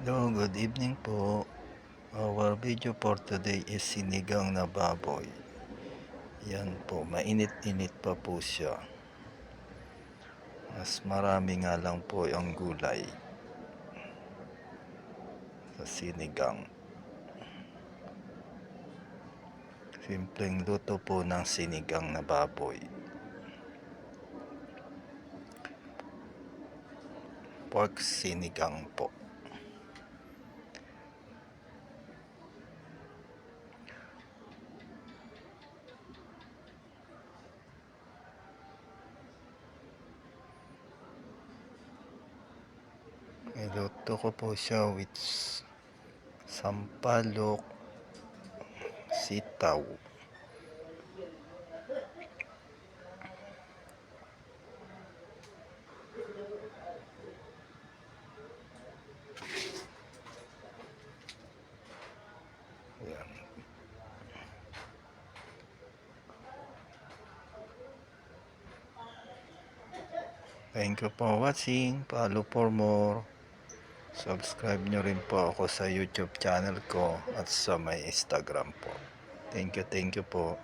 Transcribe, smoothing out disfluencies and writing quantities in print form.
Hello, good evening po. Our video for today is sinigang na baboy. Yan po, mainit-init pa po siya. Mas marami nga lang po ang gulay sa sinigang. Simpleng luto po ng sinigang na baboy. Pork sinigang po. Niluto ko po siya with sampalok, sitaw. Yan. Thank you for watching. Follow for more. Subscribe nyo rin po ako sa YouTube channel ko at sa may Instagram po. Thank you po.